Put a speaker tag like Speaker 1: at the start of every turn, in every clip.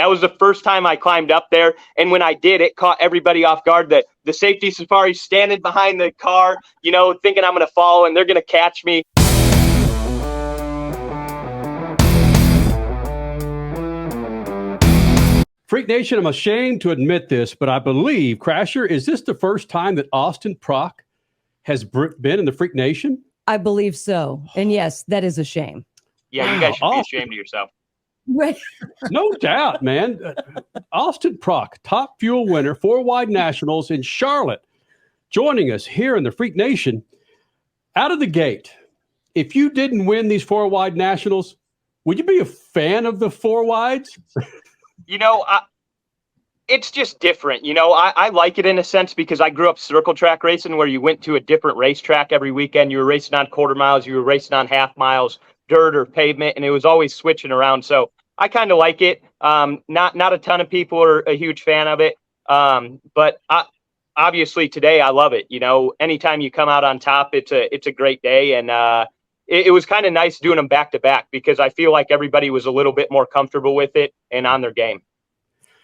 Speaker 1: That was the first time I climbed up there. And when I did, it caught everybody off guard. The safety safari standing behind the car, thinking I'm going to fall and they're going to catch me.
Speaker 2: Freak Nation, I'm ashamed to admit this, but I believe, Crasher, is this the first time that Austin Prock has been in the Freak Nation?
Speaker 3: I believe so. And yes, that is a shame.
Speaker 1: Yeah, you guys should be ashamed of yourself.
Speaker 2: No doubt, man. Austin Prock, top fuel winner, 4-wide nationals in Charlotte, joining us here in the Freak Nation. Out of the gate, if you didn't win these 4-wide nationals, would you be a fan of the 4-wides?
Speaker 1: It's just different. I like it in a sense because I grew up circle track racing where you went to a different racetrack every weekend. You were racing on quarter miles, you were racing on half miles, dirt or pavement, and it was always switching around. So I kind of like it. Not a ton of people are a huge fan of it. But obviously today I love it. Anytime you come out on top, it's a great day. And it was kind of nice doing them back to back because I feel like everybody was a little bit more comfortable with it and on their game.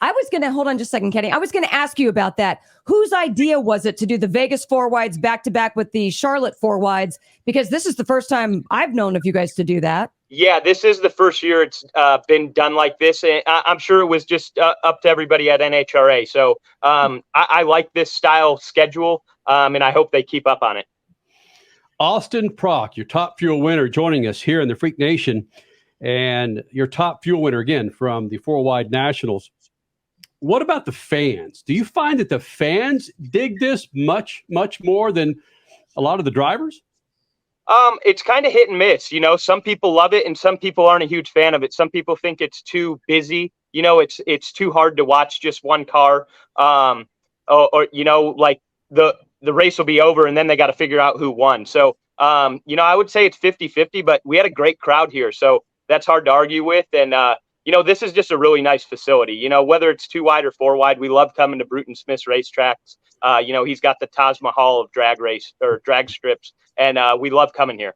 Speaker 3: I was going to hold on just a second, Kenny. I was going to ask you about that. Whose idea was it to do the Vegas 4-wides back to back with the Charlotte 4-wides? Because this is the first time I've known of you guys to do that.
Speaker 1: Yeah, this is the first year it's been done like this. And I'm sure it was just up to everybody at NHRA. So I like this style schedule, and I hope they keep up on it.
Speaker 2: Austin Prock, your top fuel winner, joining us here in the Freak Nation. And your top fuel winner, again, from the 4-wide nationals. What about the fans? Do you find that the fans dig this much, much more than a lot of the drivers?
Speaker 1: It's kind of hit and miss. Some people love it and some people aren't a huge fan of it. Some people think it's too busy. It's too hard to watch just one car. Like the race will be over and then they got to figure out who won. So, I would say it's 50-50, but we had a great crowd here. So that's hard to argue with. And, this is just a really nice facility. Whether it's 2-wide or 4-wide, we love coming to Bruton Smith's racetracks. He's got the Taj Mahal of drag strips, and we love coming here.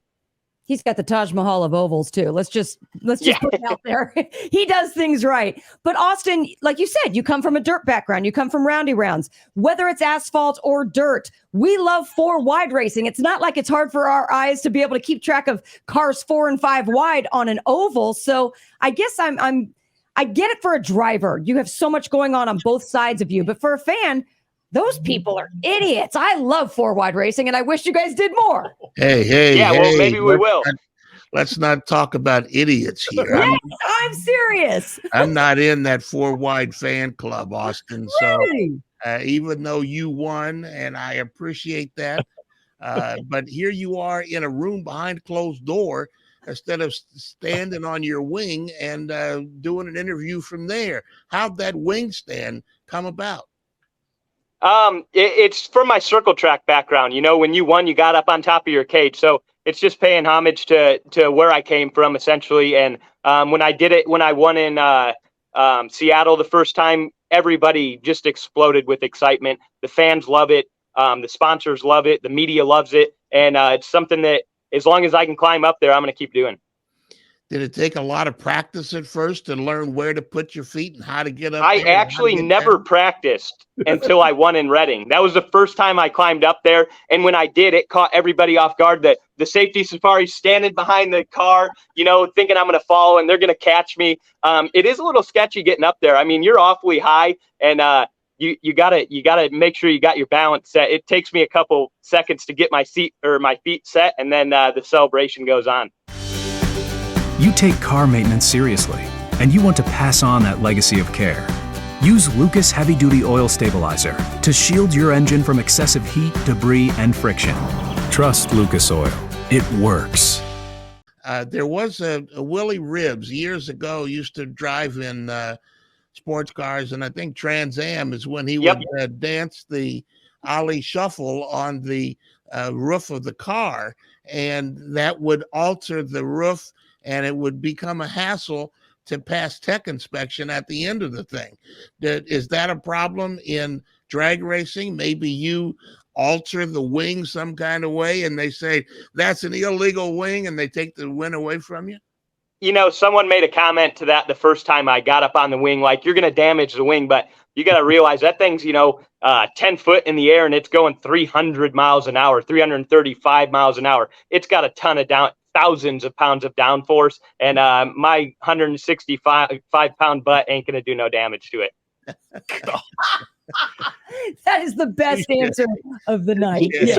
Speaker 3: He's got the Taj Mahal of ovals too. Let's just put it out there. He does things right. But Austin, like you said, you come from a dirt background. You come from roundy rounds. Whether it's asphalt or dirt, we love 4-wide racing. It's not like it's hard for our eyes to be able to keep track of cars 4 and 5 wide on an oval. So I guess I get it for a driver. You have so much going on both sides of you. But for a fan, those people are idiots. I love 4-wide racing, and I wish you guys did more.
Speaker 4: Hey.
Speaker 1: Well, maybe we will.
Speaker 4: Let's not talk about idiots here.
Speaker 3: I'm serious.
Speaker 4: I'm not in that 4-wide fan club, Austin.
Speaker 3: Really?
Speaker 4: So even though you won, and I appreciate that, but here you are in a room behind closed door instead of standing on your wing and doing an interview from there. How'd that wing stand come about?
Speaker 1: It's from my circle track background. When you won, you got up on top of your cage. So it's just paying homage to where I came from, essentially. And when I won in Seattle the first time, everybody just exploded with excitement. The fans love it. The sponsors love it. The media loves it. And it's something that as long as I can climb up there, I'm going to keep doing.
Speaker 4: Did it take a lot of practice at first to learn where to put your feet and how to get up?
Speaker 1: I actually never practiced until I won in Reading. That was the first time I climbed up there. And when I did, it caught everybody off guard. The safety safari standing behind the car, thinking I'm going to fall and they're going to catch me. It is a little sketchy getting up there. I mean, you're awfully high and you gotta make sure you got your balance set. It takes me a couple seconds to get my feet set, and then the celebration goes on.
Speaker 5: You take car maintenance seriously, and you want to pass on that legacy of care. Use Lucas Heavy Duty Oil Stabilizer to shield your engine from excessive heat, debris, and friction. Trust Lucas Oil. It works.
Speaker 4: There was a Willie Ribbs years ago used to drive in sports cars, and I think Trans Am is when he would dance the Ollie Shuffle on the roof of the car, and that would alter the roof, and it would become a hassle to pass tech inspection at the end of the thing. Is that a problem in drag racing? Maybe you alter the wing some kind of way and they say that's an illegal wing and they take the win away from you?
Speaker 1: someone made a comment to that the first time I got up on the wing, like, you're going to damage the wing, but you got to realize that thing's, 10 foot in the air and it's going 300 miles an hour, 335 miles an hour. It's got a ton of thousands of pounds of downforce, and my 165-pound butt ain't going to do no damage to it.
Speaker 3: That is the best answer of the night.
Speaker 2: Yeah.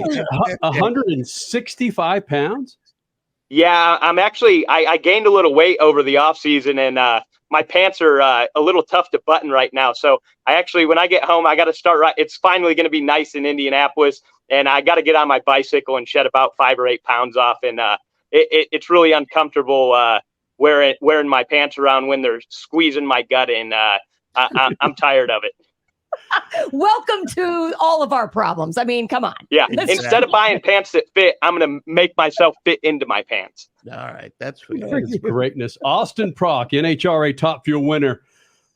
Speaker 2: 165 pounds?
Speaker 1: Yeah, I'm actually, I gained a little weight over the off season, and my pants are a little tough to button right now. So I actually, when I get home, I got to start right. It's finally going to be nice in Indianapolis, and I got to get on my bicycle and shed about 5 or 8 pounds off. And it's really uncomfortable wearing my pants around when they're squeezing my gut in. I'm tired of it.
Speaker 3: Welcome to all of our problems. I mean, come on.
Speaker 1: Yeah. Instead of buying pants that fit, I'm going to make myself fit into my pants.
Speaker 4: All right. That's
Speaker 2: That is greatness. Austin Prock, NHRA Top Fuel winner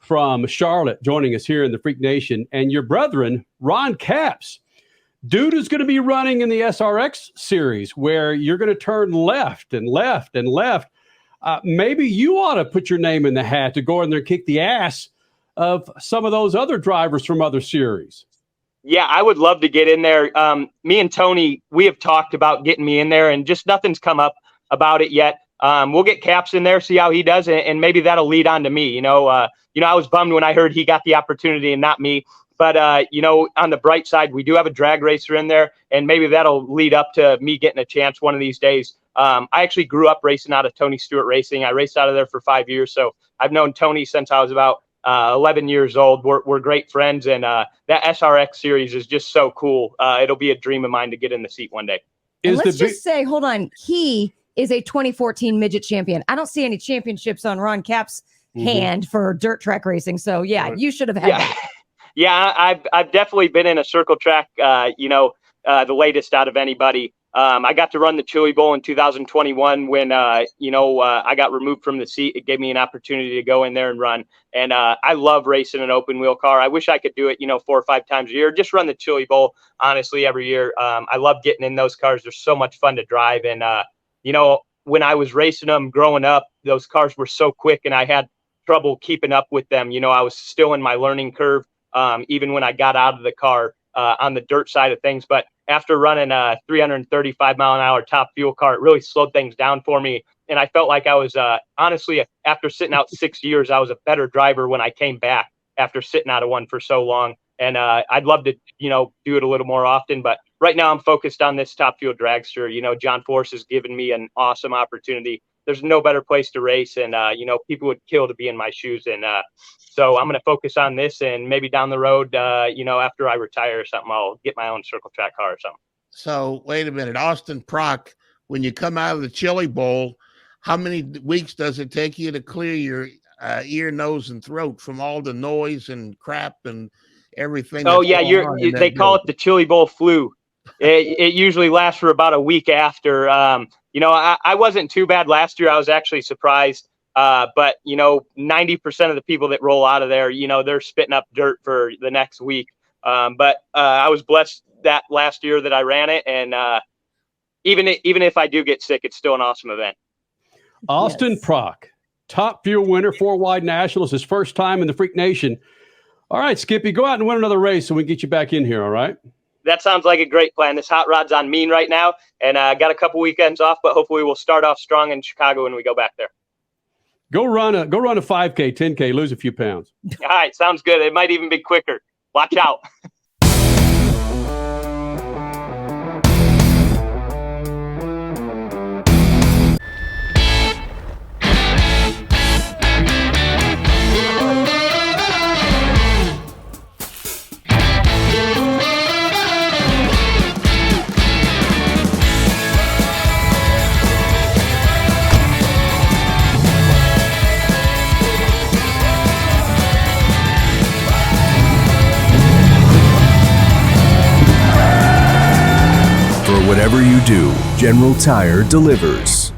Speaker 2: from Charlotte, joining us here in the Freak Nation. And your brethren, Ron Capps. Dude is going to be running in the SRX series where you're going to turn left and left and left. Maybe you ought to put your name in the hat to go in there and kick the ass of some of those other drivers from other series.
Speaker 1: Yeah, I would love to get in there. Me and Tony, we have talked about getting me in there, and just nothing's come up about it yet. We'll get Caps in there, see how he does, and maybe that'll lead on to me. I was bummed when I heard he got the opportunity and not me. But, on the bright side, we do have a drag racer in there, and maybe that'll lead up to me getting a chance one of these days. I actually grew up racing out of Tony Stewart Racing. I raced out of there for 5 years, so I've known Tony since I was about 11 years old. We're great friends, and that SRX series is just so cool. It'll be a dream of mine to get in the seat one day.
Speaker 3: Let's just say, hold on, he is a 2014 midget champion. I don't see any championships on Ron Capps' hand for dirt track racing. So yeah, you should have had that.
Speaker 1: Yeah, I've definitely been in a circle track, the latest out of anybody. I got to run the Chili Bowl in 2021 when, I got removed from the seat. It gave me an opportunity to go in there and run. And I love racing an open wheel car. I wish I could do it, 4 or 5 times a year. Just run the Chili Bowl, honestly, every year. I love getting in those cars. They're so much fun to drive. And, when I was racing them growing up, those cars were so quick and I had trouble keeping up with them. I was still in my learning curve, even when I got out of the car on the dirt side of things. But after running a 335 mile an hour top fuel car, it really slowed things down for me. And I felt like I was, honestly, after sitting out 6 years, I was a better driver when I came back after sitting out of one for so long. And I'd love to, do it a little more often. But right now I'm focused on this top fuel dragster. John Force has given me an awesome opportunity. There's no better place to race. And, people would kill to be in my shoes. And so I'm going to focus on this, and maybe down the road, after I retire or something, I'll get my own circle track car or something.
Speaker 4: So wait a minute, Austin Prock, when you come out of the Chili Bowl, how many weeks does it take you to clear your ear, nose, and throat from all the noise and crap and everything?
Speaker 1: Oh yeah, they call it the Chili Bowl flu. It usually lasts for about a week after. I wasn't too bad last year. I was actually surprised. But 90% of the people that roll out of there, they're spitting up dirt for the next week. But I was blessed that last year that I ran it, and even if I do get sick, it's still an awesome event.
Speaker 2: Austin Prock, top fuel winner, 4 wide nationals, his first time in the Freak Nation. All right, Skippy, go out and win another race so we can get you back in here. All right.
Speaker 1: That sounds like a great plan. This hot rod's on mean right now, and I got a couple weekends off, but hopefully we'll start off strong in Chicago when we go back there.
Speaker 2: Go run a 5K, 10K, lose a few pounds.
Speaker 1: All right, sounds good. It might even be quicker. Watch out.
Speaker 5: Whatever you do, General Tire delivers.